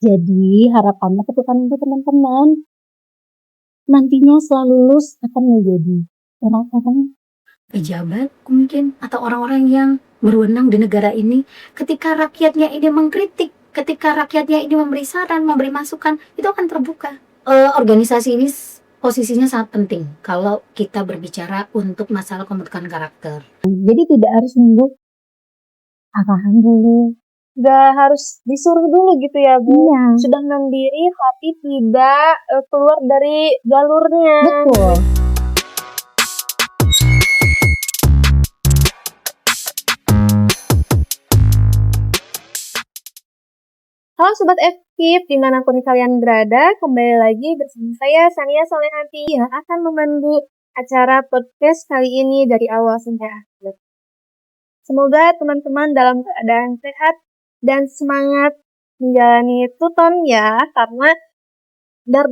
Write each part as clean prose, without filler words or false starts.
Jadi harapannya ke teman-teman nantinya setelah lulus akan menjadi orang-orang pejabat mungkin atau orang-orang yang berwenang di negara ini. Ketika rakyatnya ini mengkritik, ketika rakyatnya ini memberi saran, memberi masukan, itu akan terbuka. Organisasi ini posisinya sangat penting kalau kita berbicara untuk masalah pembentukan karakter. Jadi tidak harus nunggu arahan dulu. Gak harus disuruh dulu gitu ya Bu. Iya. Sudah mandiri tapi tidak keluar dari jalurnya. Betul. Halo Sobat FKIP, dimanapun kalian berada, kembali lagi bersama saya Sania Solehanti yang akan memandu acara podcast kali ini dari awal sampai akhir. Semoga teman-teman dalam keadaan sehat dan semangat menjalani tuton ya, karena dar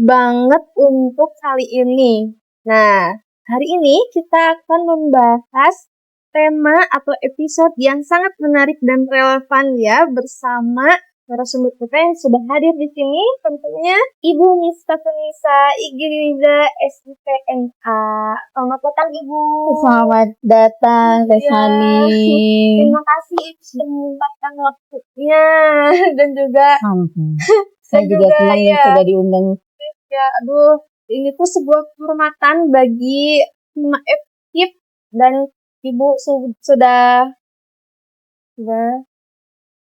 banget untuk kali ini. Nah, hari ini kita akan membahas tema atau episode yang sangat menarik dan relevan ya bersama narasumber kita yang sudah hadir di sini, tentunya Ibu Miftahunisa Igiriza SIPNA. Selamat datang Ibu. Selamat datang Teh Sani. Terima kasih Ibu sudah menyempatkan waktunya dan juga Saya juga senang ya sudah diundang. Ya, aduh, ini tuh sebuah kehormatan bagi FKIP dan Ibu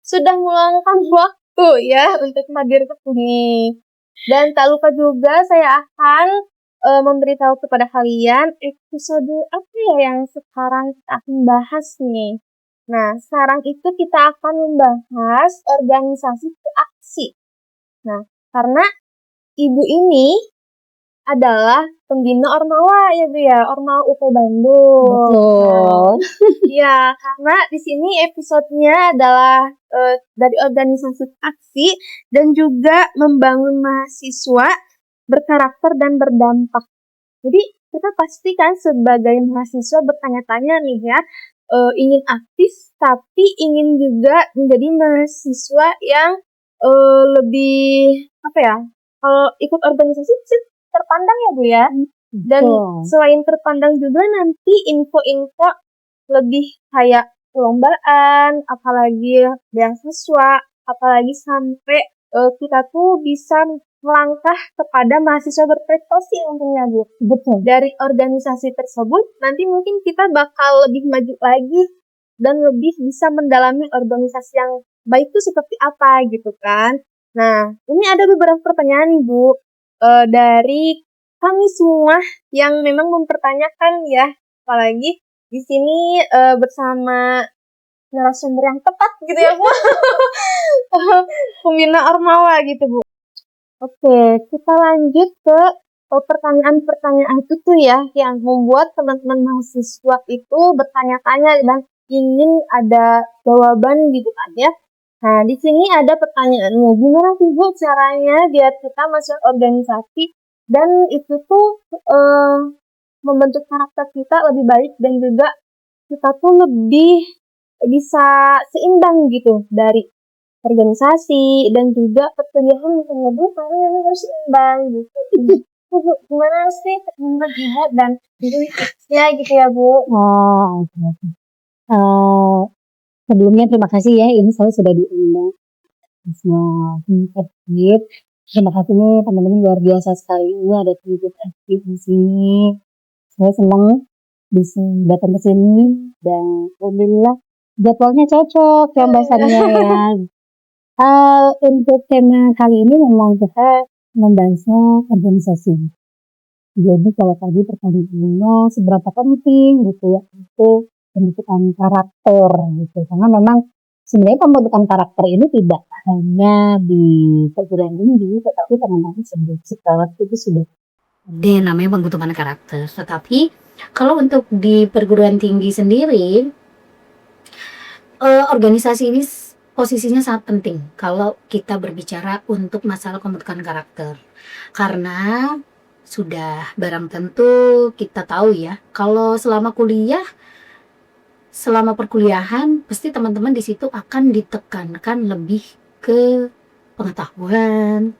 sudah meluangkan waktu ya untuk hadir ke sini. Dan tak lupa juga saya akan memberitahu kepada kalian episode apa ya yang sekarang kita akan bahas nih. Nah, sekarang itu kita akan membahas organisasi aksi. Nah, karena Ibu ini adalah pembina Ormawa ya Bu ya, Ormawa UP Bandung. Betul. Ya, karena di sini episodenya adalah dari organisasi aksi dan juga membangun mahasiswa berkarakter dan berdampak. Jadi kita pastikan sebagai mahasiswa bertanya-tanya nih ya, ingin aktif tapi ingin juga menjadi mahasiswa yang lebih apa ya? Kalau ikut organisasi terpandang ya Bu ya. Dan selain terpandang juga nanti info-info lebih kayak perlombaan, apalagi beasiswa, apalagi sampai kita tuh bisa melangkah kepada mahasiswa berprestasi nantinya Bu. Betul. Dari organisasi tersebut nanti mungkin kita bakal lebih maju lagi dan lebih bisa mendalami organisasi yang baik itu seperti apa gitu kan. Nah, ini ada beberapa pertanyaan nih Bu dari kami semua yang memang mempertanyakan ya, apalagi di sini bersama narasumber yang tepat gitu ya Bu. Pembina Ormawa gitu Bu. Oke, kita lanjut ke pertanyaan-pertanyaan itu ya yang membuat teman-teman mahasiswa itu bertanya-tanya dan ingin ada jawaban gitu kan ya. Nah, di sini ada pertanyaannya, gimana sih Bu caranya biar kita masuk organisasi dan itu tuh membentuk karakter kita lebih baik dan juga kita tuh lebih bisa seimbang gitu dari organisasi dan juga perkuliahan misalnya Bu, karena harus seimbang gitu. Gimana sih membagi dan ya gitu ya Bu? Oh, oke. Sebelumnya terima kasih ya, ini saya sudah diundang. Semua aktif. Terima kasih nih teman-teman, luar biasa sekali ini ada tim aktif di sini. Saya senang bisa datang ke sini dan alhamdulillah jadwalnya cocok ya Mbak Sania ya. Untuk tema kali ini memang kita membahasnya organisasi. Jadi kalau tadi pertanyaannya seberapa penting gitu ya untuk pembentukan karakter gitu, karena memang sebenarnya pembentukan karakter ini tidak hanya di perguruan tinggi, tetapi teman-teman setelah itu sudah namanya pembentukan karakter. Tetapi kalau untuk di perguruan tinggi sendiri, organisasi ini posisinya sangat penting kalau kita berbicara untuk masalah pembentukan karakter, karena sudah barang tentu kita tahu ya, kalau selama perkuliahan pasti teman-teman di situ akan ditekankan lebih ke pengetahuan,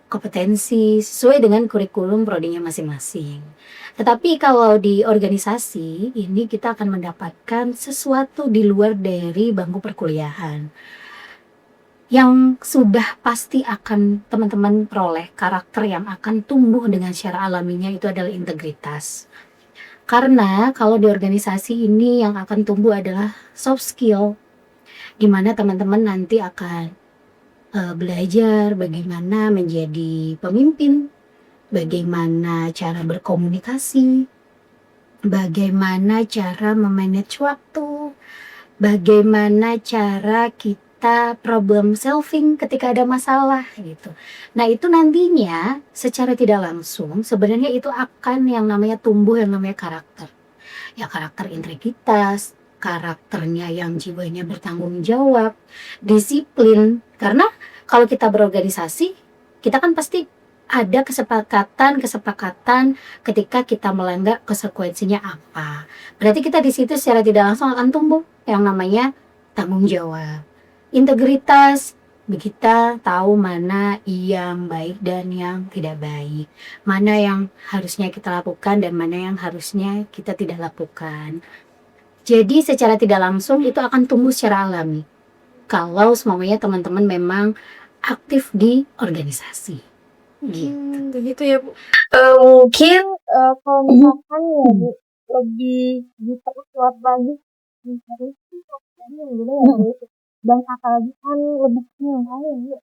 kompetensi sesuai dengan kurikulum prodinya masing-masing. Tetapi kalau di organisasi ini kita akan mendapatkan sesuatu di luar dari bangku perkuliahan. Yang sudah pasti akan teman-teman peroleh karakter yang akan tumbuh dengan secara alaminya itu adalah integritas. Karena kalau di organisasi ini yang akan tumbuh adalah soft skill, di mana teman-teman nanti akan belajar bagaimana menjadi pemimpin, bagaimana cara berkomunikasi, bagaimana cara memanage waktu, bagaimana cara kita problem solving ketika ada masalah gitu. Nah, itu nantinya secara tidak langsung sebenarnya itu akan yang namanya tumbuh yang namanya karakter. Ya karakter integritas, karakternya yang jiwanya bertanggung jawab, disiplin. Karena kalau kita berorganisasi, kita kan pasti ada kesepakatan ketika kita melanggar konsekuensinya apa. Berarti kita di situ secara tidak langsung akan tumbuh yang namanya tanggung jawab. Integritas, kita tahu mana yang baik dan yang tidak baik. Mana yang harusnya kita lakukan dan mana yang harusnya kita tidak lakukan. Jadi secara tidak langsung itu akan tumbuh secara alami. Kalau semuanya teman-teman memang aktif di organisasi. Gitu. Begitu ya Bu. Mungkin kalau misalkan ya Bu lebih diperkuat lagi mencari yang dulu ya Bu. Dan apalagi kan lebih ke mental ya Bu.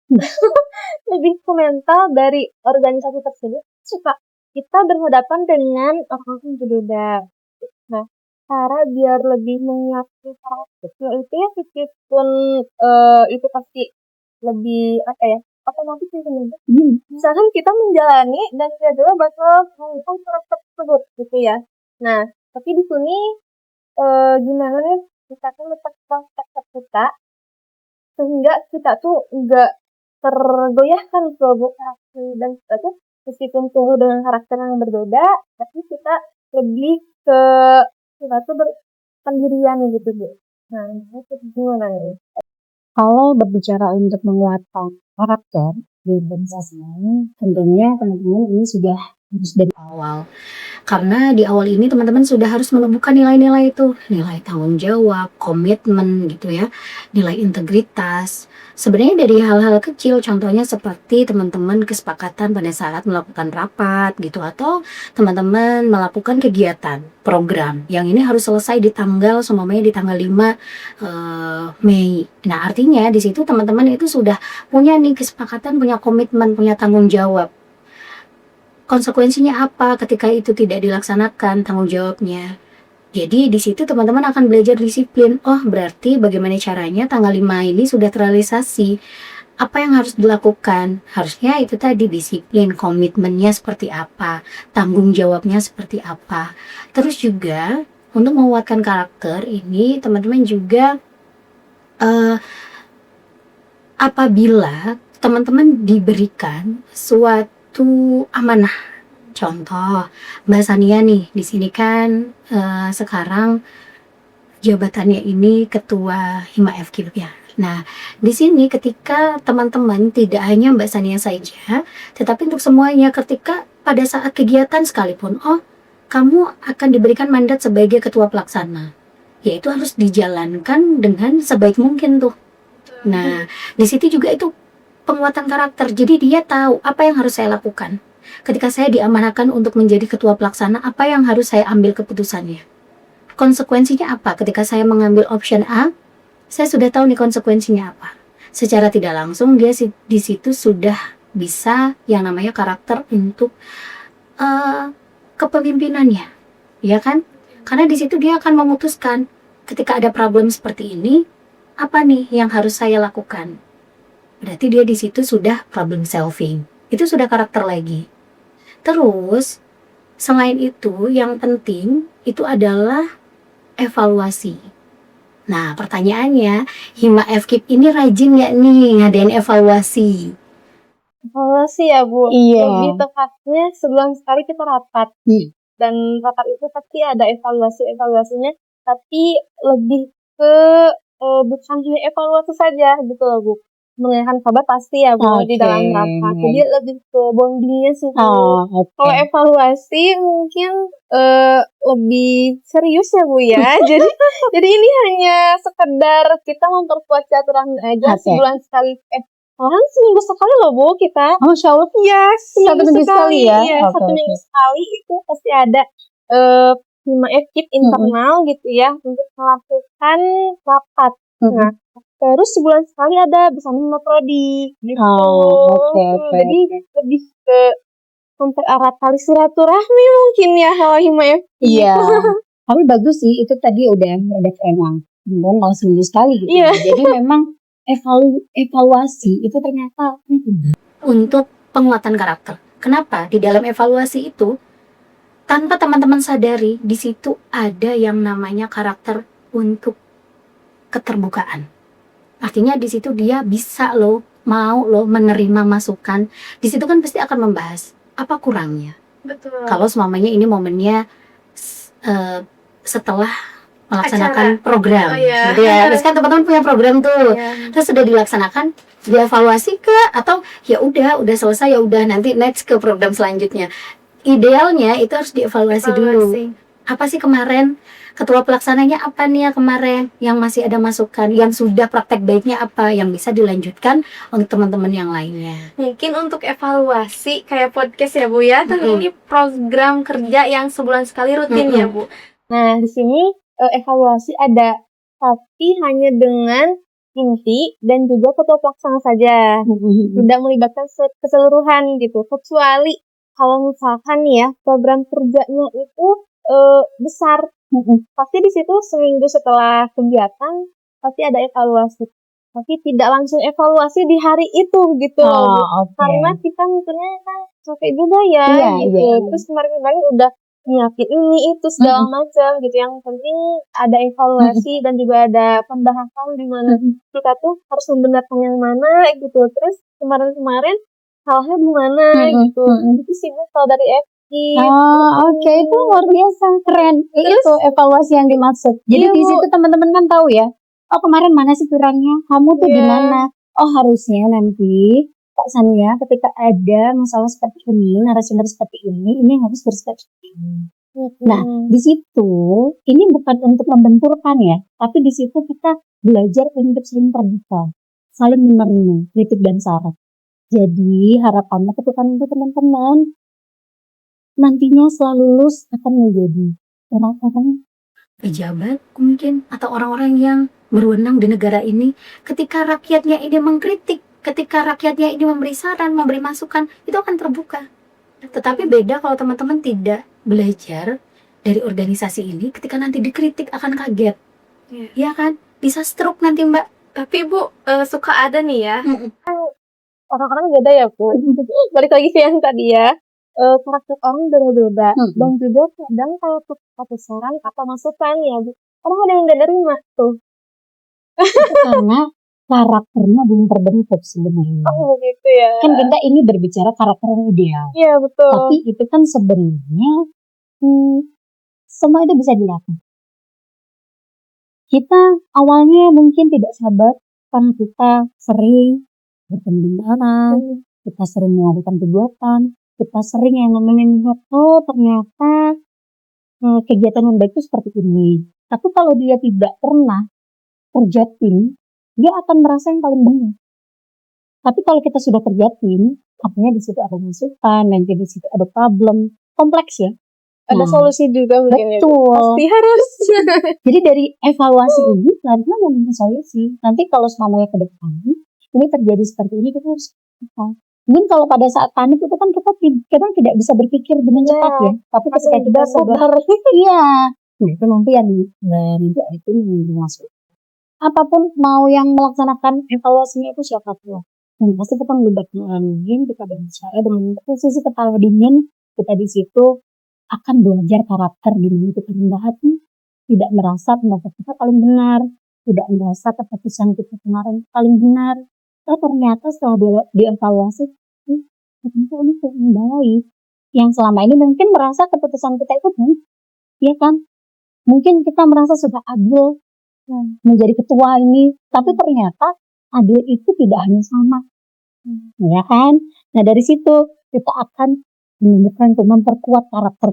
Lebih ke mental dari organisasi tersebut suka kita berhadapan dengan orang yang berbeda. Nah, cara biar lebih menyiapkan karakter itu ya meskipun itu pasti lebih apa ya otomatis itu misalkan kita menjalani dan kita juga bakal mengubah karakter tersebut gitu ya. Nah, tapi di sini gimana nih kita kan letak karakter kita sehingga kita tuh enggak tergoyahkan ke karakter dan kita tuh meskipun tumbuh dengan karakter yang berbeda tapi kita lebih ke kita tuh berpendirian gitu Bu. Nah, itu gimana nih? Kalau berbicara untuk menguatkan karakter di organisasi, tentunya teman-teman ini sudah harus dari awal. Karena di awal ini teman-teman sudah harus menemukan nilai-nilai itu, nilai tanggung jawab, komitmen gitu ya, nilai integritas. Sebenarnya dari hal-hal kecil, contohnya seperti teman-teman kesepakatan pada saat melakukan rapat gitu, atau teman-teman melakukan kegiatan, program, yang ini harus selesai di tanggal, semuanya di tanggal 5 Mei. Nah artinya di situ teman-teman itu sudah punya nih kesepakatan, punya komitmen, punya tanggung jawab. Konsekuensinya apa ketika itu tidak dilaksanakan tanggung jawabnya. Jadi di situ teman-teman akan belajar disiplin. Oh, berarti bagaimana caranya tanggal 5 ini sudah terrealisasi. Apa yang harus dilakukan? Harusnya itu tadi disiplin, komitmennya seperti apa, tanggung jawabnya seperti apa. Terus juga untuk menguatkan karakter ini teman-teman juga apabila teman-teman diberikan suatu amanah. Contoh, Mbak Sania nih, di sini kan sekarang jabatannya ini ketua Hima FKIP ya. Nah, di sini ketika teman-teman tidak hanya Mbak Sania saja, tetapi untuk semuanya ketika pada saat kegiatan sekalipun, oh, kamu akan diberikan mandat sebagai ketua pelaksana. Yaitu harus dijalankan dengan sebaik mungkin tuh. Nah, di situ juga itu penguatan karakter. Jadi dia tahu apa yang harus saya lakukan. Ketika saya diamanahkan untuk menjadi ketua pelaksana, apa yang harus saya ambil keputusannya? Konsekuensinya apa? Ketika saya mengambil option A, saya sudah tahu nih konsekuensinya apa. Secara tidak langsung dia di situ sudah bisa yang namanya karakter untuk kepemimpinannya, ya kan? Karena di situ dia akan memutuskan ketika ada problem seperti ini, apa nih yang harus saya lakukan? Berarti dia di situ sudah problem solving. Itu sudah karakter lagi. Terus, selain itu, yang penting itu adalah evaluasi. Nah, pertanyaannya, Hima FKIP ini rajin nggak nih ngadain evaluasi? Evaluasi ya Bu. Iya. Lebih tepatnya sebulan sekali kita rapat. Dan rapat itu pasti ada evaluasinya, tapi lebih ke bukan hanya evaluasi saja gitu loh Bu. menanyakan kabar pasti ya Bu di dalam Oke. rapat. Jadi lebih ke bondingnya sih Bu. Oh, Kalau oke. evaluasi mungkin lebih serius ya Bu ya. jadi ini hanya sekedar kita memperkuat silaturahmi aja Oke. sebulan sekali. Malahan seminggu sekali loh Bu kita. Oh, Masya Allah. Iya, Satu minggu sekali ya? Iya, Oke, satu oke. minggu sekali itu pasti ada Hima Ekip internal gitu ya untuk melakukan rapat. Nah, terus sebulan sekali ada bersama sama prodi gitu. Oh, oke. Jadi lebih ke mempererat tali silaturahmi mungkin ya kalau Hima Ekip. Iya. Tapi bagus sih, itu tadi udah emang. Kemudian malah seminggu sekali gitu. Iya. Jadi memang evaluasi itu ternyata penting. Untuk penguatan karakter. Kenapa? Di dalam evaluasi itu, tanpa teman-teman sadari, di situ ada yang namanya karakter untuk keterbukaan. Artinya di situ dia bisa mau menerima masukan. Di situ kan pasti akan membahas apa kurangnya. Betul. Kalau semuanya ini momennya setelah melaksanakan program. Oh, iya. Gitu ya. Terus kan teman-teman punya program tuh. Iya. Terus sudah dilaksanakan, dievaluasi ke atau ya udah selesai, ya udah nanti next ke program selanjutnya. Idealnya itu harus dievaluasi dulu. Apa sih kemarin ketua pelaksananya apa nih ya kemarin, yang masih ada masukan, yang sudah praktek baiknya apa, yang bisa dilanjutkan untuk teman-teman yang lainnya. Mungkin untuk evaluasi kayak podcast ya Bu ya, kan ini program kerja yang sebulan sekali rutin ya Bu. Nah di sini evaluasi ada, tapi hanya dengan inti dan juga ketua pelaksana saja, tidak melibatkan keseluruhan gitu. Kecuali kalau misalkan ya program kerjanya itu besar, pasti di situ seminggu setelah kegiatan pasti ada evaluasi. Tapi tidak langsung evaluasi di hari itu gitu. Karena kita mikirnya kan capek juga ya gitu. Terus kemarin-kemarin udah nyiapin ini itu segala macam gitu. Yang penting ada evaluasi dan juga ada pembahasan di mana kita tuh harus membenarkan yang mana gitu. Terus kemarin-kemarin salahnya di mana gitu. Itu sih kalau dari Oke, itu luar biasa, keren. Itu evaluasi yang dimaksud. Jadi di situ teman-teman kan tahu ya. Oh, kemarin mana sih kurangnya? Kamu tuh di mana? Oh, harusnya nanti Kak Sania ketika ada masalah seperti ini, narasumber seperti ini harus bersikap seperti ini. Nah, di situ ini bukan untuk membenturkan ya, tapi di situ kita belajar untuk saling terbuka, saling menerima kritik dan saran. Jadi harapannya ketika untuk teman-teman nantinya setelah lulus akan menjadi orang-orang pejabat mungkin atau orang-orang yang berwenang di negara ini. Ketika rakyatnya ini mengkritik, ketika rakyatnya ini memberi saran, memberi masukan, itu akan terbuka. Tetapi beda kalau teman-teman tidak belajar dari organisasi ini, ketika nanti dikritik akan kaget. Ya kan? Bisa stroke nanti Mbak. Tapi Bu, suka ada nih ya, orang-orang beda ya Bu. Balik lagi ke yang tadi ya, karakter orang beda-beda. Dan juga kadang kalau kata saran atau masukan ya Bu, orang ada yang gak nerima tuh. karena karakternya belum terbentuk sebenarnya. Oh begitu ya. Kan kita ini berbicara karakter yang ideal. Iya betul. Tapi itu kan sebenarnya semua itu bisa dilakukan. Kita awalnya mungkin tidak sabar karena kita sering bertemu dengan orang, kita sering melakukan kegiatan, kita sering yang namanya oh ternyata kegiatan yang baik itu seperti ini. Tapi kalau dia tidak pernah kerja tim, dia akan merasa yang paling benar. Tapi kalau kita sudah kerja tim, artinya di situ ada masukan, dan di situ ada problem kompleks ya. Ada solusi juga mungkin. Betul. Pasti harus. Jadi dari evaluasi ini pelan-pelan memang solusi. Nanti kalau semuanya ke depan ini terjadi seperti ini, kita harus apa? Mungkin kalau pada saat panik itu kan kita tidak bisa berpikir dengan cepat ya. Tapi ketika kita sadar, nah itu nanti yang itu masuk. Apapun mau yang melaksanakan evaluasinya itu siapa tuh. Pasti kita melibatkan orang lain, kita berbicara dengan posisi kepala dingin, kita di situ akan belajar karakter diri kita rendah hati, tidak merasa pendapat kita paling benar, tidak merasa keputusan kita kemarin paling benar. Ternyata setelah dievaluasi, ternyata ini yang baik. Yang selama ini mungkin merasa keputusan kita itu baik, ya kan? Mungkin kita merasa sudah adil menjadi ketua ini, tapi ternyata adil itu tidak hanya sama, ya kan? Nah dari situ kita akan memperkuat karakter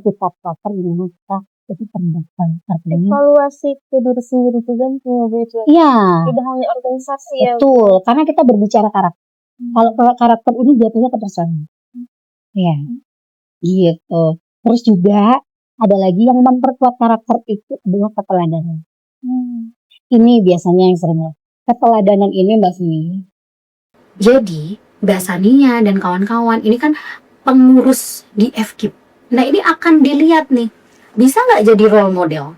ini kita jadi terdaftar artinya. Evaluasi ke diri sendiri juga gitu. Iya, Tidak hanya organisasi ya. betul. Karena kita berbicara karakter. Kalau karakter ini jatuhnya ke personal. Ya, gitu. Terus juga ada lagi yang memperkuat karakter itu adalah keteladanan. Ini biasanya yang sering ya. Keteladanan ini Mbak Sini. Jadi Mbak Sania dan kawan-kawan ini kan pengurus di FKIP. Nah ini akan dilihat nih, bisa nggak jadi role model?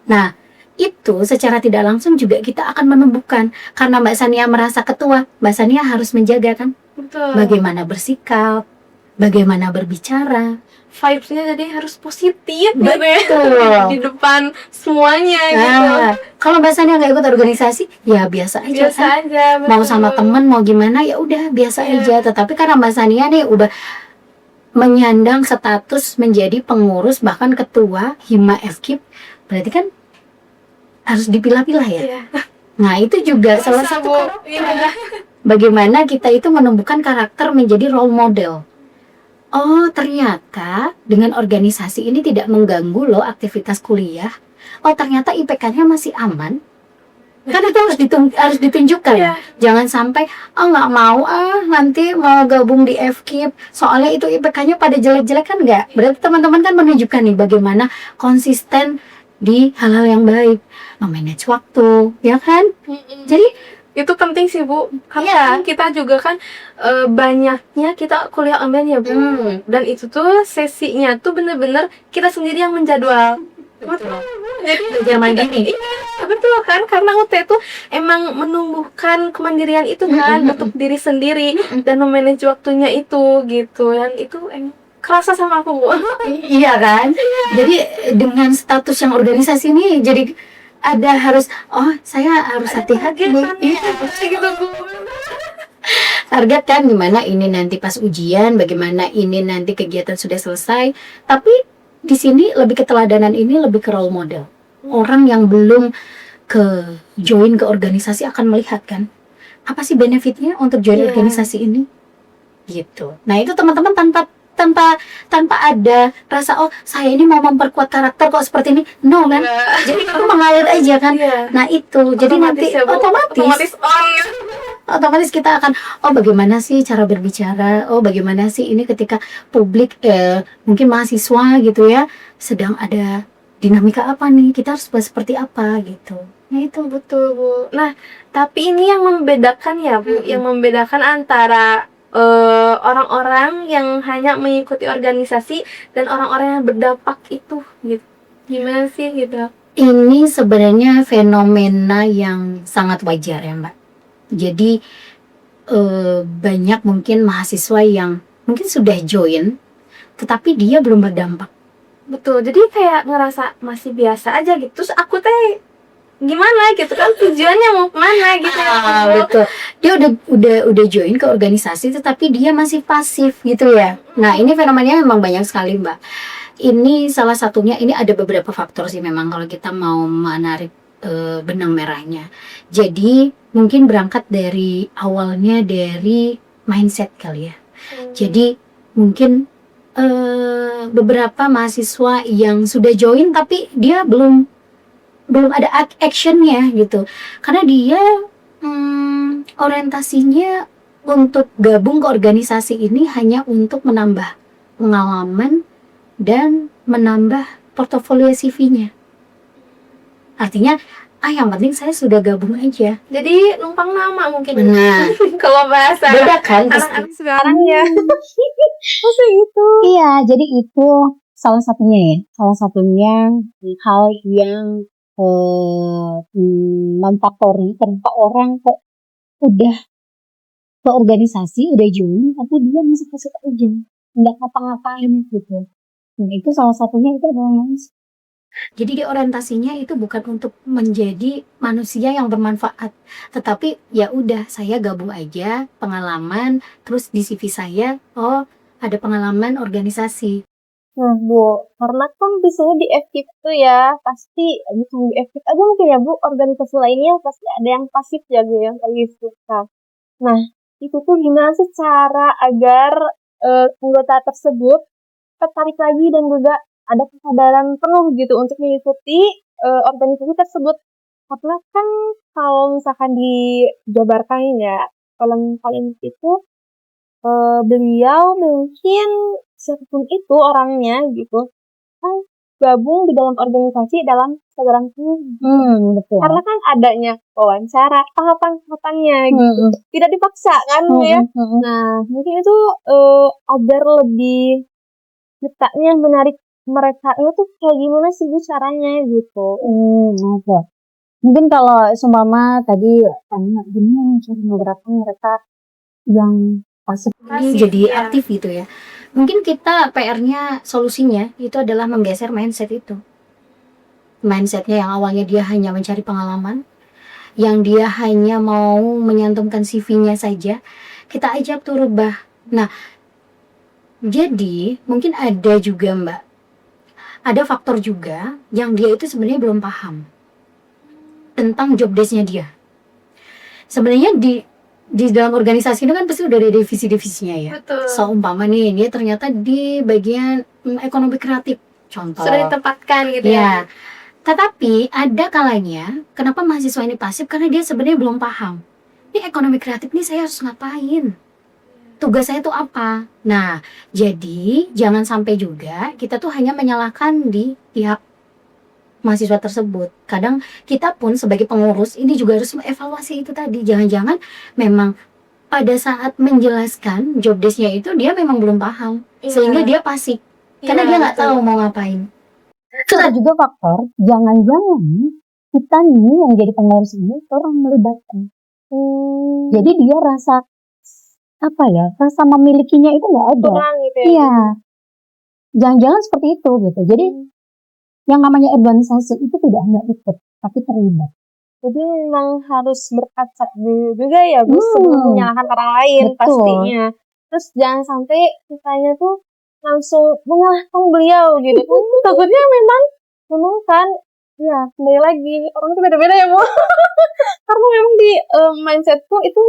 Nah itu secara tidak langsung juga kita akan menumbuhkan. Karena Mbak Sania merasa ketua, Mbak Sania harus menjaga kan Betul. bagaimana bersikap, bagaimana berbicara. Vibes-nya jadi harus positif gitu ya. Betul. Di depan semuanya gitu. Nah, kalau Mbak Sania nggak ikut organisasi, ya biasa aja Biasa kan. aja. Mau betul. sama temen, mau gimana, ya udah biasa Iya. aja. Tetapi karena Mbak Sania nih udah menyandang status menjadi pengurus bahkan ketua Hima FKIP, berarti kan harus dipilah-pilah ya. Iya. Nah itu juga salah satu Iya. bagaimana kita itu menumbuhkan karakter menjadi role model. Oh ternyata dengan organisasi ini tidak mengganggu loh aktivitas kuliah. Oh ternyata IPK-nya masih aman. Kan itu harus ditunjukkan. Iya. Jangan sampai nggak mau nanti mau gabung di FKIP soalnya itu IPK-nya pada jelek-jelek kan nggak. Berarti teman-teman kan menunjukkan nih bagaimana konsisten di hal-hal yang baik, memanage waktu, ya kan? Jadi Itu penting sih Bu, karena kita juga kan banyaknya kita kuliah online ya Bu, dan itu tuh sesinya tuh bener-bener kita sendiri yang menjadwal. Betul. Jadi belajar mandiri. iya, betul kan, karena UT itu emang menumbuhkan kemandirian itu kan, bentuk diri sendiri dan memanage waktunya itu gitu, dan itu kerasa sama aku Bu. Iya kan? Jadi dengan status yang organisasi ini jadi ada harus saya harus hati-hati nih. Iya, gitu Bu. Target kan gimana ini nanti pas ujian, bagaimana ini nanti kegiatan sudah selesai. Tapi di sini lebih keteladanan ini lebih ke role model. Orang yang belum ke join ke organisasi akan melihat kan apa sih benefitnya untuk join Iya. organisasi ini gitu. Nah itu teman-teman tanpa ada rasa saya ini mau memperkuat karakter kok seperti ini, no kan? Jadi itu mengalir aja kan. Iya. Nah itu jadi nanti ya, Bu. otomatis on. kita akan bagaimana sih cara berbicara, bagaimana sih ini ketika publik mungkin mahasiswa gitu ya sedang ada dinamika apa nih, kita harus seperti apa gitu. Nah itu Betul Bu. Nah tapi ini yang membedakan ya Bu, yang membedakan antara orang-orang yang hanya mengikuti organisasi dan orang-orang yang berdampak itu gitu. Gimana sih gitu? ini sebenarnya fenomena yang sangat wajar ya Mbak. Jadi banyak mungkin mahasiswa yang mungkin sudah join tetapi dia belum berdampak. Betul. Jadi kayak ngerasa masih biasa aja gitu. Terus aku teh gimana gitu kan, tujuannya mau kemana gitu ya Bu. Betul. Dia udah join ke organisasi tetapi dia masih pasif gitu ya. Nah, ini fenomenanya memang banyak sekali, Mbak. Ini salah satunya, ini ada beberapa faktor sih memang kalau kita mau menarik benang merahnya. Jadi, mungkin berangkat dari awalnya dari mindset kali ya. Jadi, mungkin beberapa mahasiswa yang sudah join tapi dia belum ada actionnya gitu, karena dia orientasinya untuk gabung ke organisasi ini hanya untuk menambah pengalaman dan menambah portofolio CV-nya. Artinya yang penting saya sudah gabung aja. Jadi numpang nama mungkin. Nah, Kalau bahasa beda kan? anak-anak sekarang ya. Masa itu? Iya, jadi itu salah satunya hal yang memfaktori kenapa orang kok udah ke organisasi, udah join, tapi dia masih suka aja, nggak ngapa-ngapain gitu. Nah itu salah satunya itu adalah mindset. Jadi di orientasinya itu bukan untuk menjadi manusia yang bermanfaat, tetapi ya udah saya gabung aja, pengalaman, terus di CV saya ada pengalaman organisasi. Nah, Bu, karena kan di sini di FKIP itu ya, pasti bukan di FKIP aja mungkin ya, Bu, organisasi lainnya pasti ada yang pasif ya, Bu, yang lagi suka. Nah, itu tuh gimana sih cara agar anggota tersebut tertarik lagi dan juga ada kesadaran penuh gitu untuk mengikuti organisasi tersebut. Karena kan kalau misalkan dijabarkan ya, kalau kalian itu beliau mungkin siapapun itu orangnya gitu kan gabung di dalam organisasi dalam kesadaran penuh. Betul. Karena kan adanya wawancara, tahapan-tahapannya gitu. Tidak dipaksa kan Bu ya. Nah, mungkin itu agar lebih ceritanya menarik mereka itu kayak gimana sih Bu caranya gitu. Oke. Mungkin kalau seumpama tadi tanya gimana cara menggerakkan mereka yang pasif ini jadi aktif gitu ya. Mungkin kita PR-nya, solusinya itu adalah menggeser mindset itu. Mindsetnya yang awalnya dia hanya mencari pengalaman, yang dia hanya mau menyantumkan CV-nya saja, kita ajak tuh rubah. Nah, jadi mungkin ada juga Mbak, ada faktor juga yang dia itu sebenarnya belum paham tentang job desk-nya dia. Sebenarnya di dalam organisasi itu kan pasti udah ada divisi-divisinya ya. Betul. Seumpama nih, dia ternyata di bagian ekonomi kreatif, contoh. Sudah ditempatkan gitu ya. Tetapi ada kalanya, kenapa mahasiswa ini pasif? Karena dia sebenarnya belum paham. Ini ekonomi kreatif nih saya harus ngapain? Tugas saya itu apa? Nah, jadi jangan sampai juga kita tuh hanya menyalahkan di pihak mahasiswa tersebut. Kadang kita pun sebagai pengurus ini juga harus mengevaluasi itu tadi. Jangan-jangan memang pada saat menjelaskan job desk-nya itu dia memang belum paham, sehingga dia pasif karena dia nggak tahu mau ngapain. Ada juga faktor jangan-jangan kita nih yang jadi pengurus ini kurang melibatkan. Jadi dia rasa rasa memilikinya itu nggak ada. Kurang gitu ya. Iya. Jangan-jangan seperti itu gitu. Jadi yang namanya organisasi itu tidak hanya ikut, tapi terlibat. Jadi memang harus berkaca dulu juga ya Bu sebelum menyalahkan orang lain. Betul. Pastinya. Terus jangan sampai kitanya tuh langsung menyalahkan beliau gitu. Takutnya memang kan ya kembali lagi orang itu beda-beda ya Bu. Karena memang di mindsetku itu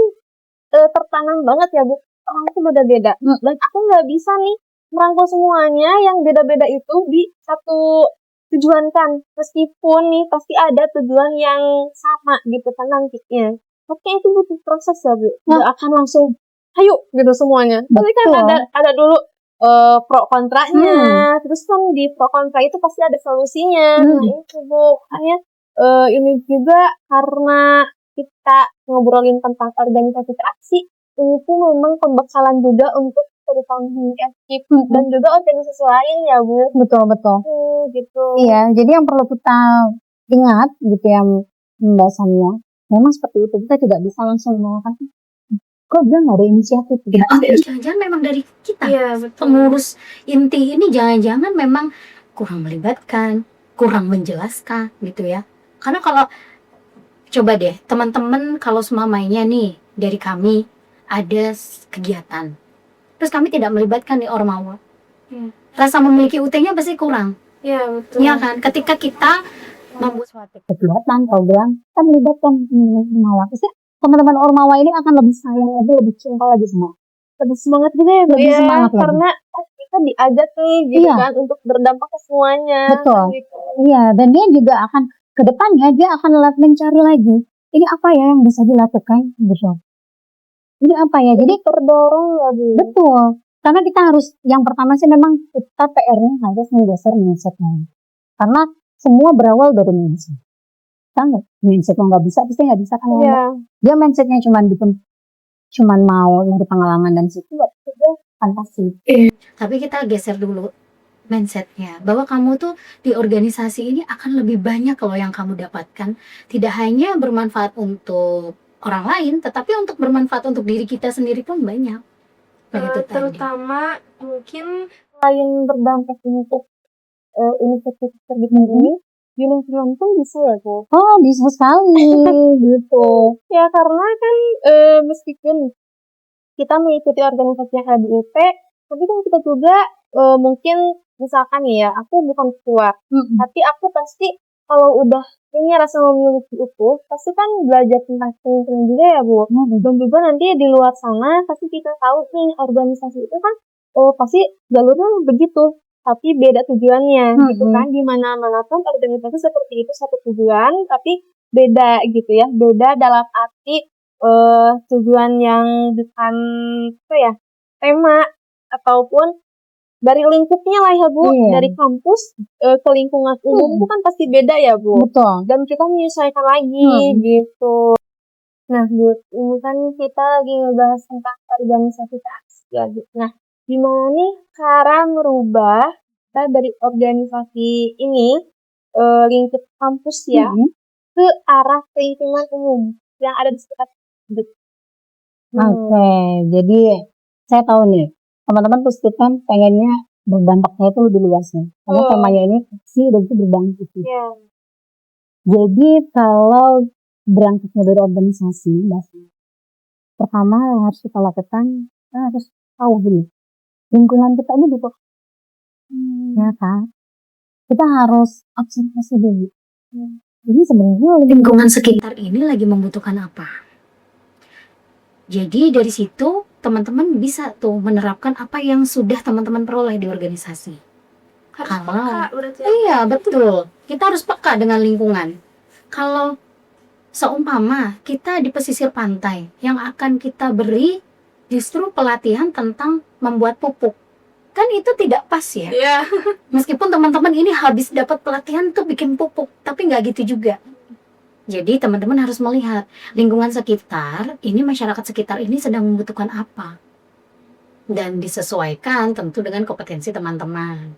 tertanam banget ya Bu. Orang itu beda-beda. Dan aku nggak bisa nih merangkul semuanya yang beda-beda itu di satu tujuan kan, meskipun nih pasti ada tujuan yang sama gitu kan nantinya. Tapi itu butuh proses ya Bu. Nggak akan langsung ayo gitu semuanya. Tapi kan ada dulu pro kontranya. Terus kan di pro kontra itu pasti ada solusinya. Nah itu Bu. Makanya ini juga karena kita ngobrolin tentang organisasi aksi, ini tuh memang pembekalan juga untuk terutama FKIP dan juga organisasi lain ya Bu. Betul. Gitu. Iya, jadi yang perlu kita ingat gitu ya pembahasannya. Memang seperti itu, kita tidak bisa langsung mengatakan kok dia nggak ada inisiatif gitu. Jangan-jangan memang dari kita. Pengurus inti ini jangan-jangan memang kurang melibatkan, kurang menjelaskan gitu ya. Karena kalau coba deh teman-teman kalau semuanya nih dari kami ada kegiatan, terus kami tidak melibatkan nih Ormawa, rasa memiliki UT-nya pasti kurang. Iya betul. Iya kan, ketika kita membuat suatu kegiatan program kita melibatkan Ormawa, teman-teman Ormawa ini akan lebih sayang lagi, lebih cinta lagi semua, lebih semangat juga ya Bu ya, semangat karena kita diajak nih gitu kan untuk berdampak ke semuanya. Betul. Gitu. Iya, dan dia juga akan ke depannya dia akan mencari lagi ini apa ya yang bisa dilakukan gitu. Ini apa ya? Jadi terdorong ya Bu. Betul. Karena kita harus, yang pertama sih memang kita PR-nya harus menggeser mindset-nya. Karena semua berawal dari mindset. Kan mindset-nya nggak bisa, pasti nggak bisa kan. Dia mindset-nya cuman mau untuk pengalaman dan situ, itu fantasi. Tapi kita geser dulu mindset-nya. Bahwa kamu tuh di organisasi ini akan lebih banyak loh yang kamu dapatkan. Tidak hanya bermanfaat untuk orang lain, tetapi untuk bermanfaat untuk diri kita sendiri pun banyak. Terutama mungkin selain berdampak untuk inisiatif terbitan ini, di lingkungan pun bisa ya Bu. Oh bisa sekali gitu. Ya karena kan meskipun kita mengikuti organisasi HDUP, tapi kan kita juga mungkin misalkan nih ya, aku bukan ketua, tapi aku pasti kalau udah punya rasa memiliki itu, pasti kan belajar tentang lingkungan juga ya Bu. Dan juga nanti di luar sana pasti kita tahu nih organisasi itu kan pasti jalurnya begitu, tapi beda tujuannya gitu kan. Di mana-mana pun organisasi seperti itu satu tujuan, tapi beda gitu ya. Beda dalam arti tujuan yang bukan apa ya, tema ataupun dari lingkupnya lah ya Bu, Iya. dari kampus ke lingkungan umum itu kan pasti beda ya Bu. Betul. Dan kita menyesuaikan lagi gitu. Nah Bu, ini kan kita lagi ngebahas tentang organisasi ya gitu. Nah, gimana nih cara merubah kita dari organisasi ini lingkup kampus ya ke arah lingkungan umum yang ada di sekitar kita. Oke, jadi saya tahu nih, teman-teman pasti kan pengennya berdampaknya itu lebih luas nih. Karena temanya ini sih udah bisa berdampak. Iya. Jadi kalau berangkatnya dari organisasi, pertama yang harus kita lakukan, kita harus tahu dulu lingkungan kita ini butuh, ya kan? Kita harus observasi dulu. Jadi sebenarnya Lingkungan sekitar ini lagi membutuhkan apa. Jadi dari situ teman-teman bisa tuh menerapkan apa yang sudah teman-teman peroleh di organisasi. Harus Kalau- peka berarti ya. Iya, betul. Kita harus peka dengan lingkungan. Kalau seumpama kita di pesisir pantai, yang akan kita beri justru pelatihan tentang membuat pupuk. Kan itu tidak pas ya. Iya. Meskipun teman-teman ini habis dapat pelatihan tuh bikin pupuk, tapi nggak gitu juga. Jadi teman-teman harus melihat lingkungan sekitar, ini masyarakat sekitar ini sedang membutuhkan apa. Dan disesuaikan tentu dengan kompetensi teman-teman.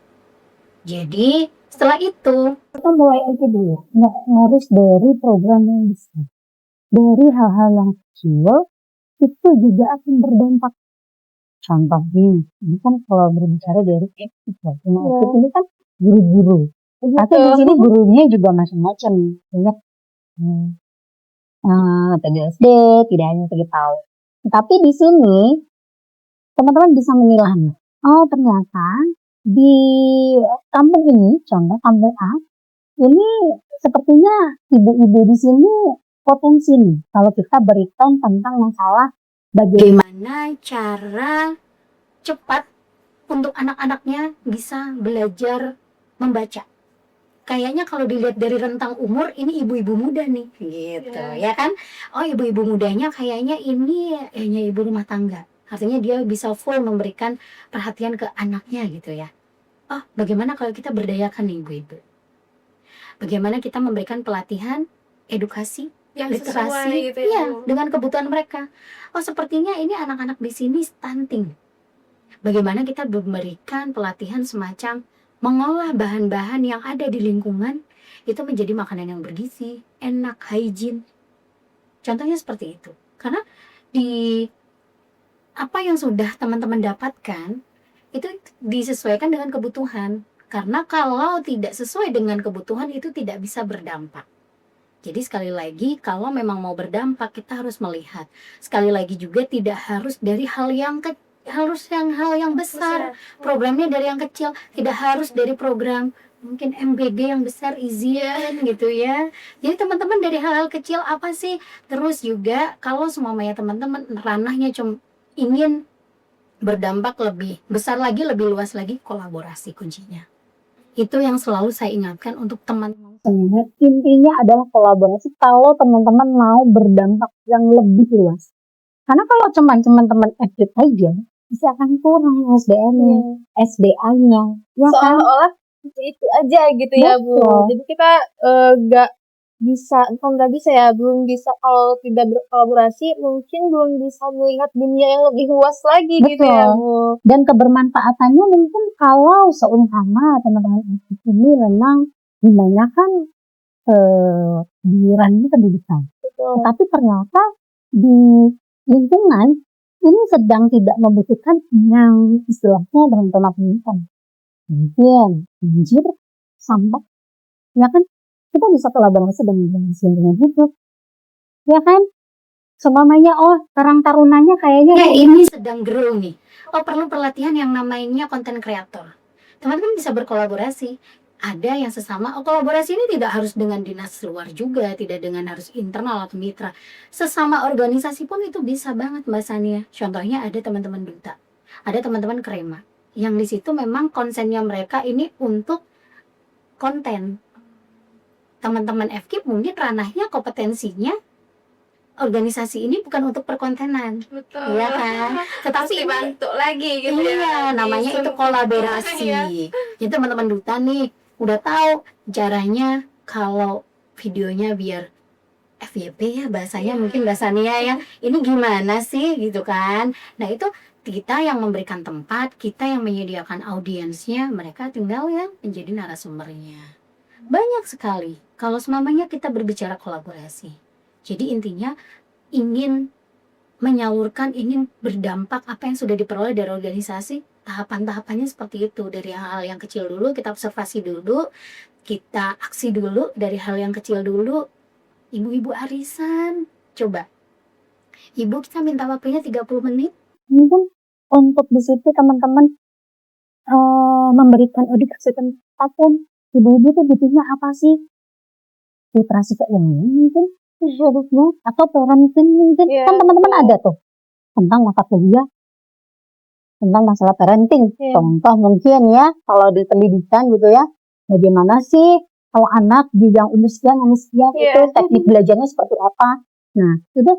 Jadi setelah itu, kita mulai aja dulu, nggak harus dari program yang besar. Dari hal-hal yang kecil, itu juga akan berdampak. Contohnya, ini kan kalau berbicara dari ekip, ini kan guru-guru. Tapi di sini gurunya juga macam-macam. Banyak tadi SD, tidak hanya pergi tahu. Tapi di sini, teman-teman bisa memilah. Oh ternyata di kampung ini, contoh kampung A, ini sepertinya ibu-ibu di sini potensi nih. Kalau kita berikan tentang masalah bagaimana cara cepat untuk anak-anaknya bisa belajar membaca. Kayaknya kalau dilihat dari rentang umur, ini ibu-ibu muda nih, gitu ya kan? Oh ibu-ibu mudanya kayaknya ini hanya ibu rumah tangga. Artinya dia bisa full memberikan perhatian ke anaknya gitu ya. Oh bagaimana kalau kita berdayakan nih ibu-ibu? Bagaimana kita memberikan pelatihan, edukasi, Yang literasi, sesuai gitu ya, iya, Bu. dengan kebutuhan mereka. Oh sepertinya ini anak-anak di sini stunting. Bagaimana kita memberikan pelatihan semacam mengolah bahan-bahan yang ada di lingkungan itu menjadi makanan yang bergizi, enak, hygiene. Contohnya seperti itu. Karena di apa yang sudah teman-teman dapatkan itu disesuaikan dengan kebutuhan. Karena kalau tidak sesuai dengan kebutuhan itu tidak bisa berdampak. Jadi sekali lagi kalau memang mau berdampak kita harus melihat. Sekali lagi juga tidak harus dari hal yang hal yang besar. Programnya dari yang kecil, tidak harus dari program mungkin MBG yang besar izin gitu ya. Jadi teman-teman dari hal-hal kecil apa sih? Terus juga kalau semuanya teman-teman ranahnya cuma ingin berdampak lebih besar lagi, lebih luas lagi, kolaborasi kuncinya. Itu yang selalu saya ingatkan untuk teman-teman. Intinya adalah kolaborasi kalau teman-teman mau berdampak yang lebih luas. Karena kalau cuma teman-teman edit aja, bisa akan kurang SDM-nya, SDA-nya. Ya kan? Seolah-olah itu aja gitu ya Bu. Betul. Jadi kita nggak bisa ya, belum bisa kalau tidak berkolaborasi mungkin belum bisa melihat dunia yang lebih luas lagi gitu ya Bu. Dan kebermanfaatannya mungkin kalau seumpama teman-teman ini memang dibanyakan di ranah pendidikan. Betul. Tapi ternyata di lingkungan ini sedang tidak membutuhkan yang istilahnya dalam tema pendidikan. Mungkin banjir, sampah, ya kan? Kita bisa kolaborasi dengan lingkungan hidup, ya kan? Seumpamanya Karang Tarunanya kayaknya Ya ini sedang grow nih. Perlu pelatihan yang namanya content creator. Teman-teman bisa berkolaborasi. Ada yang sesama, kolaborasi ini tidak harus dengan dinas luar juga, tidak dengan harus internal atau mitra. Sesama organisasi pun itu bisa banget Mbak Sania. Contohnya ada teman-teman duta, ada teman-teman krema. Yang di situ memang konsennya mereka ini untuk konten. Teman-teman FKIP mungkin ranahnya kompetensinya organisasi ini bukan untuk perkontenan, Betul. iya kan? Tetapi ini bantu lagi gitu iya, namanya itu kolaborasi. Jadi teman-teman duta nih udah tahu caranya kalau videonya biar FYP ya bahasanya, mungkin bahasanya ya. Ini gimana sih gitu kan? Nah itu kita yang memberikan tempat, kita yang menyediakan audiensnya, mereka tinggal yang menjadi narasumbernya. Banyak sekali kalau semuanya kita berbicara kolaborasi. Jadi intinya ingin menyalurkan, ingin berdampak apa yang sudah diperoleh dari organisasi. Tahapan-tahapannya seperti itu. Dari hal yang kecil dulu, kita observasi dulu, kita aksi dulu dari hal yang kecil dulu. Ibu-ibu arisan, coba ibu kita minta waktunya 30 menit. mungkin untuk di situ teman-teman memberikan edukasi tentang apapun. Ibu-ibu tuh butuhnya apa sih? Literasi keuangan mungkin harusnya, atau parenting mungkin. Iya, Kan teman-teman ada tuh tentang mata kuliah tentang masalah parenting. Iya. Contoh mungkin ya, kalau di pendidikan gitu ya, bagaimana sih kalau anak di yang usia Iya. itu teknik belajarnya seperti apa. Nah, itu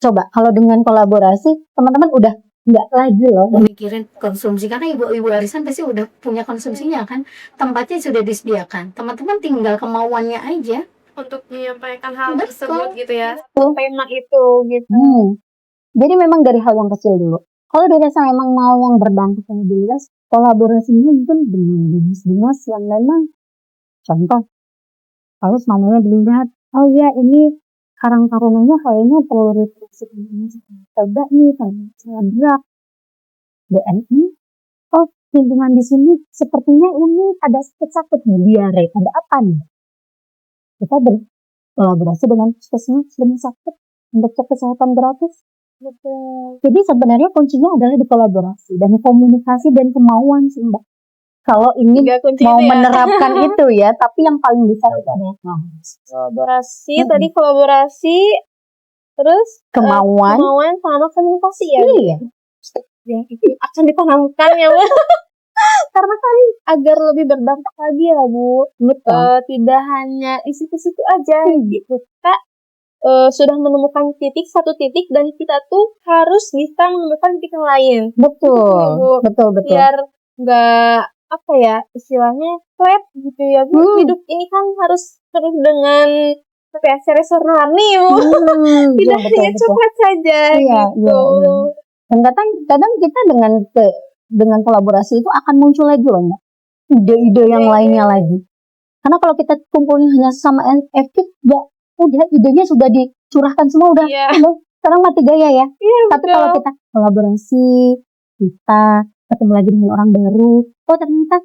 coba kalau dengan kolaborasi, teman-teman udah nggak lagi loh Mikirin konsumsi, karena ibu-ibu arisan pasti udah punya konsumsinya kan, tempatnya sudah disediakan, teman-teman tinggal kemauannya aja untuk menyampaikan hal Betul. tersebut gitu ya. Betul. Tema itu gitu. Jadi memang dari hal yang kecil dulu. Kalau dirasa memang mau yang berdampak yang jelas, kolaborasinya mungkin dengan dinas-dinas yang memang, contoh, harus namanya dilihat, oh ya ini Karang Tarunanya kayaknya perlu refleksi ini. Coba nih, saya gerak BNI, lingkungan di sini sepertinya ini ada sakit-sakit nih, diare, ada apa nih? Kita berkolaborasi dengan puskesmas rumah sakit untuk cek kesehatan gratis. Betul. Jadi sebenarnya kuncinya adalah di kolaborasi dan komunikasi dan kemauan sih Mbak. Kalau ingin Tiga kunci mau itu ya. menerapkan itu ya, tapi yang paling bisa itu adalah Kolaborasi, tadi kolaborasi, terus kemauan. kemauan sama komunikasi ya. Iya. Yang itu akan ditanamkan ya Bu. Karena kan agar lebih berdampak lagi ya Bu. Betul. Tidak hanya di situ-situ aja gitu. Kita sudah menemukan satu titik dan kita tuh harus bisa menemukan titik yang lain. Betul. Betul. Biar nggak apa ya istilahnya flat gitu ya Bu. Hidup ini kan harus terus dengan serius warna-warni Bu. Tidak hanya coklat saja Iya, gitu. iya. Dan kadang kita dengan kolaborasi itu akan muncul lagi loh Mbak, ide-ide yang lainnya lagi. Karena kalau kita kumpulnya hanya sama FKIP, ya udah idenya sudah dicurahkan semua udah. Sekarang mati gaya ya. Tapi kalau kita kolaborasi, kita ketemu lagi dengan orang baru, ternyata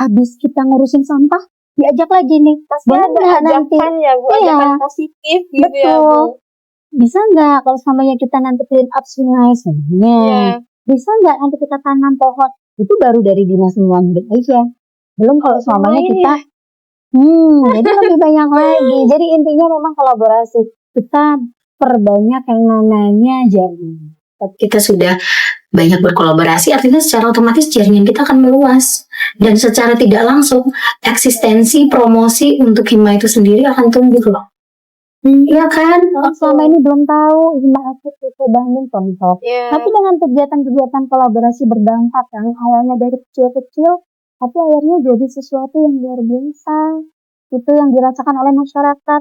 habis kita ngurusin sampah, diajak lagi nih. Pasti ada ajakan ya Bu, ajakan positif gitu ya Bu. Bisa nggak kalau samanya kita nanti clean up sungai sebenarnya? Bisa nggak nanti kita tanam pohon? Itu baru dari dinas lingkungan hidup aja. Belum kalau selamanya kita jadi lebih banyak lagi. Jadi intinya memang kolaborasi. Kita perbanyak yang namanya jaringan. Kita sudah banyak berkolaborasi, artinya secara otomatis jaringan kita akan meluas. Dan secara tidak langsung, eksistensi, promosi untuk Hima itu sendiri akan tumbuh loh. Iya kan? Selama ini belum tahu Hima Aktif itu Bandung contoh. Tapi dengan kegiatan-kegiatan kolaborasi berdampak yang awalnya dari kecil-kecil, tapi akhirnya jadi sesuatu yang luar biasa. Itu yang dirasakan oleh masyarakat.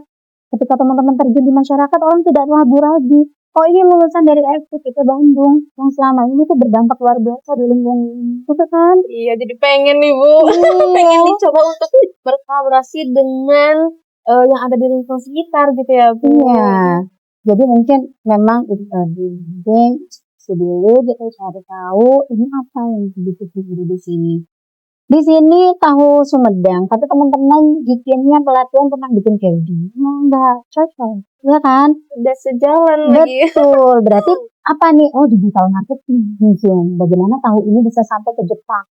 Ketika teman-teman terjun di masyarakat, orang tidak ragu-ragu. Oh ini lulusan dari FKIP itu Bandung yang selama ini tuh berdampak luar biasa di lingkungan. Itu kan? Iya, jadi pengen nih Bu. Pengen dicoba untuk berkolaborasi dengan yang ada di lingkungan sekitar gitu ya Bu. Iya. Jadi mungkin memang itu tadi dulu kita cari tahu ini apa yang dibutuhkan di sini. Di sini tahu Sumedang, tapi teman-teman bikinnya pelatihan tentang bikin keju. Enggak cocok, ya kan? Udah sejalan lagi. Betul. Berarti apa nih? Oh, digital marketing. Bagaimana tahu ini bisa sampai ke Jepang?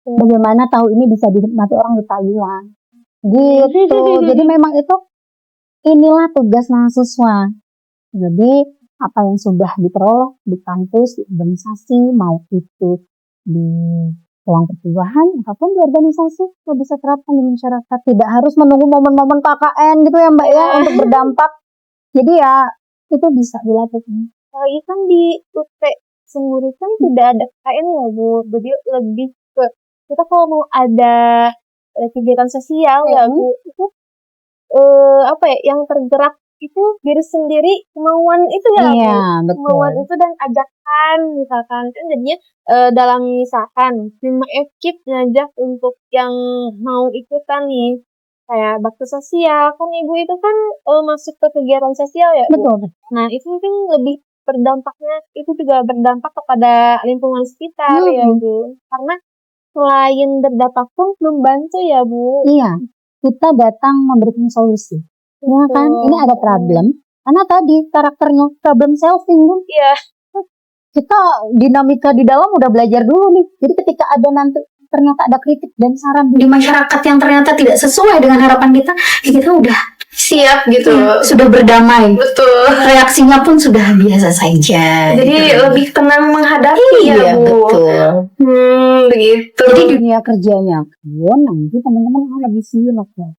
Bagaimana tahu ini bisa dinikmati orang di Thailand? Gitu. Jadi memang inilah tugas mahasiswa. Jadi apa yang sudah diperoleh di kampus, di organisasi, mau itu di ruang perkuliahan ataupun di organisasi, kita bisa terapkan di masyarakat. Tidak harus menunggu momen-momen KKN gitu ya Mbak ya untuk berdampak. Jadi ya itu bisa dilakukan. Apalagi kan di UT sendiri kan tidak ada KKN ya Bu. Jadi lebih ke kita kalau mau ada kegiatan sosial ya Bu, itu apa ya, yang tergerak itu diri sendiri, kemauan itu ya Bu. Iya, betul. Kemauan itu dan ajakan misalkan kan jadinya dalam misalkan 5FKIP ngajak untuk yang mau ikutan nih kayak bakti sosial kan Ibu itu kan masuk ke kegiatan sosial ya Bu. Betul. Nah itu mungkin lebih berdampaknya itu juga berdampak kepada lingkungan sekitar ya Bu, karena selain berdampak pun membantu ya Bu. Iya, kita datang memberikan solusi. Ya kan, ini ada problem. Karena tadi karakternya problem solving Bu. Iya. Kita dinamika di dalam udah belajar dulu nih. Jadi ketika ada nanti ternyata ada kritik dan saran Di masyarakat yang ternyata tidak sesuai dengan harapan kita, ya kita udah Siap gitu. sudah berdamai. Betul. Reaksinya pun sudah biasa saja. Jadi gitu. lebih tenang menghadapi Iya, ya Bu. betul. Begitu. Jadi dunia kerjanya pun nanti teman-teman akan lebih siap ya.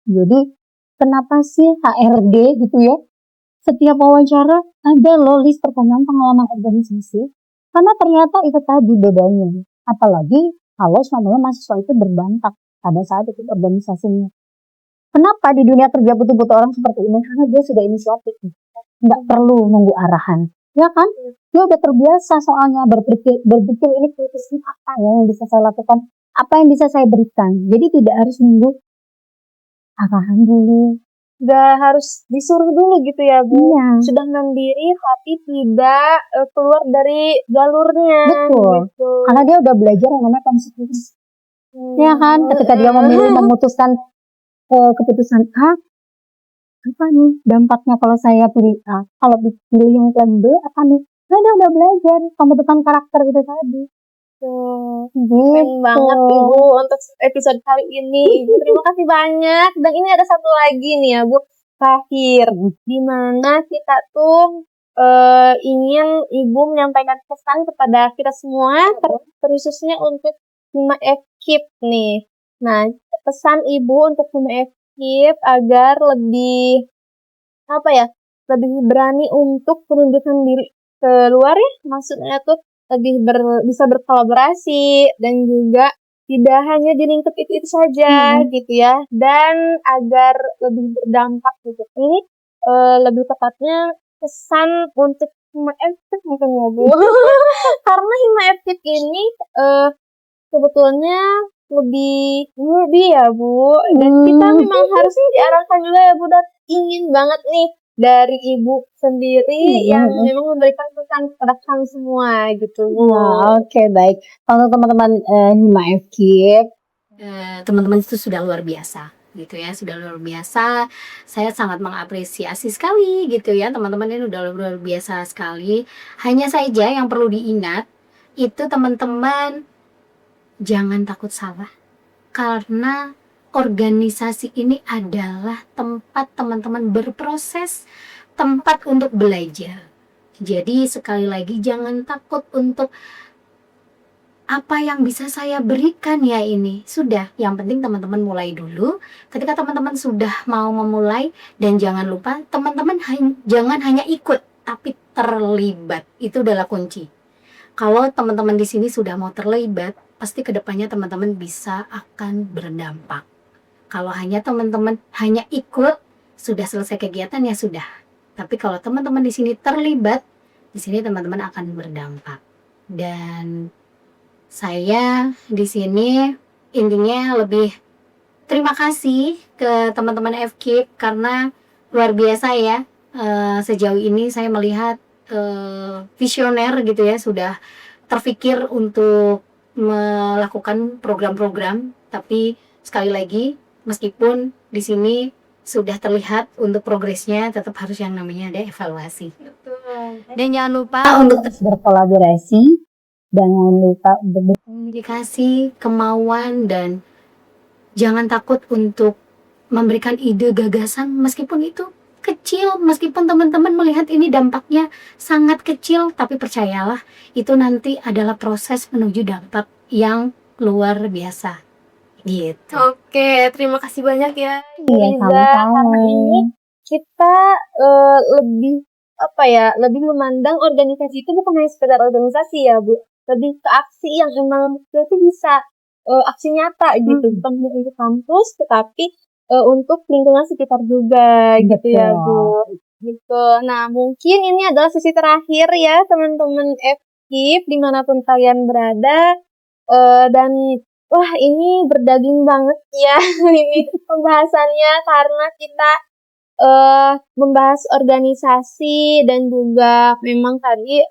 Jadi kenapa sih HRD gitu ya? Setiap wawancara ada loh list pengalaman organisasi. Karena ternyata itu tadi bedanya. Apalagi kalau sebenarnya mahasiswa itu berdampak pada saat ikut organisasinya. Kenapa di dunia kerja butuh-butuh orang seperti ini? Karena dia sudah inisiatif. Nggak perlu nunggu arahan. Ya kan? Dia udah terbiasa soalnya berpikir ini kritisnya apa ya yang bisa saya lakukan, apa yang bisa saya berikan. Jadi tidak harus nunggu arahan dulu. Gak harus disuruh dulu gitu ya Bu. Iya. Sudah mandiri tapi tidak keluar dari jalurnya. Betul. Gitu. Karena dia udah belajar yang namanya konsekuensi. Ya kan? Ketika dia memutuskan keputusan A, apa nih dampaknya kalau saya pilih A? Kalau pilih yang plan B, apa nih? Nah, dia udah belajar pembentukan karakter itu tadi. Keren banget Ibu untuk episode kali ini. Ibu terima kasih banyak. Dan ini ada satu lagi nih ya Bu, terakhir, dimana kita tuh ingin Ibu menyampaikan pesan kepada kita semua, khususnya untuk 5FKIP nih. Nah, pesan Ibu untuk 5FKIP agar lebih lebih berani untuk menunjukkan diri keluar ya, maksudnya tuh lebih bisa berkolaborasi dan juga tidak hanya di lingkup itu saja gitu ya, dan agar lebih berdampak gitu. Ini lebih tepatnya pesan untuk HIMA-FKIP mungkin ya Bu. Karena HIMA-FKIP ini sebetulnya lebih ya Bu, dan kita memang harus diarahkan juga ya Bu, dan ingin banget nih dari Ibu sendiri yang memang memberikan pesan kepada kami semua gitu. Oke, baik. Kalau teman-teman HIMA-FKIP, teman-teman itu sudah luar biasa gitu ya, sudah luar biasa. Saya sangat mengapresiasi sekali gitu ya, teman-teman ini udah luar biasa sekali. Hanya saja yang perlu diingat itu teman-teman jangan takut salah, karena organisasi ini adalah tempat teman-teman berproses, tempat untuk belajar. Jadi sekali lagi jangan takut untuk apa yang bisa saya berikan ya ini. Sudah, yang penting teman-teman mulai dulu. Ketika teman-teman sudah mau memulai, dan jangan lupa teman-teman jangan hanya ikut, tapi terlibat. Itu adalah kunci. Kalau teman-teman di sini sudah mau terlibat, pasti kedepannya teman-teman bisa akan berdampak. Kalau hanya teman-teman hanya ikut, sudah selesai kegiatan ya sudah. Tapi kalau teman-teman di sini terlibat, di sini teman-teman akan berdampak. Dan saya di sini intinya lebih terima kasih ke teman-teman FKIP karena luar biasa ya. Sejauh ini saya melihat visioner gitu ya, sudah terpikir untuk melakukan program-program, tapi sekali lagi meskipun di sini sudah terlihat untuk progresnya, tetap harus yang namanya ada evaluasi. Dan jangan lupa untuk Harus berkolaborasi, jangan lupa untuk komunikasi, kemauan, dan jangan takut untuk memberikan ide gagasan meskipun itu kecil, meskipun teman-teman melihat ini dampaknya sangat kecil, tapi percayalah itu nanti adalah proses menuju dampak yang luar biasa gitu. Oke, terima kasih banyak ya Iya, Riza. sama-sama. Karena ini kita lebih lebih memandang organisasi itu bukan hanya sekedar organisasi ya Bu, lebih ke aksi yang emang itu bisa aksi nyata gitu, bukan hanya untuk kampus tetapi untuk lingkungan sekitar juga gitu ya Bu. Gitu. Nah, mungkin ini adalah sesi terakhir ya teman-teman FKIP dimanapun kalian berada. Dan wah, ini berdaging banget ya ini pembahasannya karena kita membahas organisasi dan juga memang tadi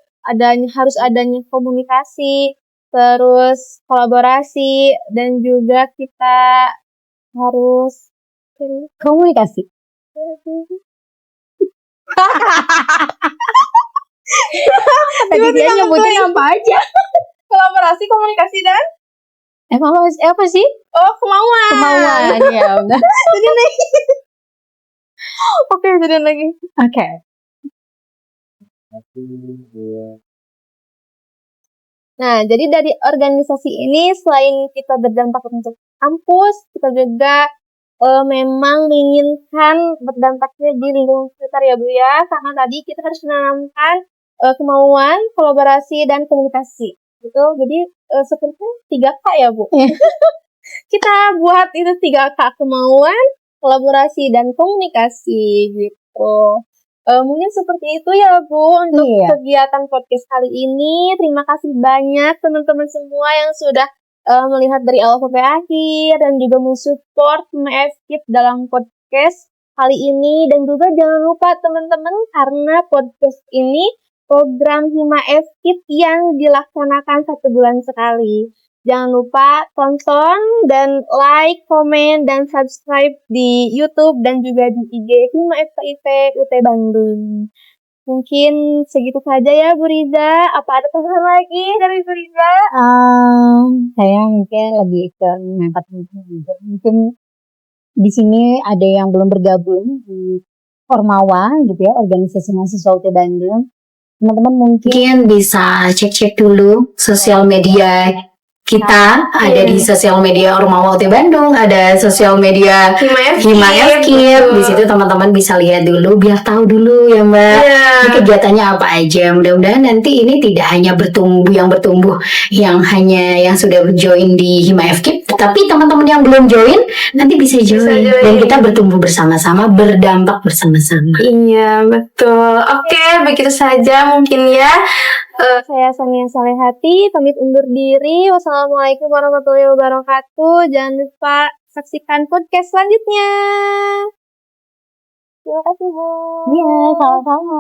harus adanya komunikasi, terus kolaborasi dan juga kita harus Komunikasi. Tadi dia nyebutin apa aja? kolaborasi, komunikasi dan Apa sih? kemauan. Kemauan, ya udah. Oke, jadi lagi. Oke. Nah, jadi dari organisasi ini selain kita berdampak untuk kampus, kita juga memang menginginkan berdampaknya di lingkungan sekitar ya Bu ya. Karena tadi kita harus menanamkan kemauan, kolaborasi, dan komunikasi. Gitu. Jadi seperti 3K ya Bu. Kita buat itu 3K, kemauan, kolaborasi, dan komunikasi gitu. Mungkin seperti itu ya Bu untuk kegiatan podcast kali ini. Terima kasih banyak teman-teman semua yang sudah melihat dari awal sampai akhir dan juga mensupport FKIP dalam podcast kali ini. Dan juga jangan lupa teman-teman, karena podcast ini program Hima FKIP yang dilaksanakan 1 bulan sekali. Jangan lupa tonton dan like, komen, dan subscribe di YouTube dan juga di IG Hima FKIP UT Bandung. Mungkin segitu saja ya Bu Riza. Apa ada tambahan lagi dari Bu Riza? Saya mungkin lebih ke mungkin di sini ada yang belum bergabung di Ormawa gitu ya, organisasi mahasiswa UT Bandung. Teman-teman mungkin bisa cek-cek dulu sosial media kita, ada di sosial media Ormawa UT Bandung, ada sosial media Hima FKIP. Di situ teman-teman bisa lihat dulu biar tahu dulu ya Mbak. Ini kegiatannya apa aja. Mudah-mudahan nanti ini tidak hanya bertumbuh yang hanya yang sudah join di Hima FKIP, tetapi teman-teman yang belum join nanti bisa join dan kita bertumbuh bersama-sama, berdampak bersama-sama. Iya, betul. Oke, begitu saja mungkin ya. Saya Sania Salehati, pamit undur diri. Wassalamualaikum warahmatullahi wabarakatuh. Jangan lupa saksikan podcast selanjutnya. Terima kasih, Bu. iya, sama-sama.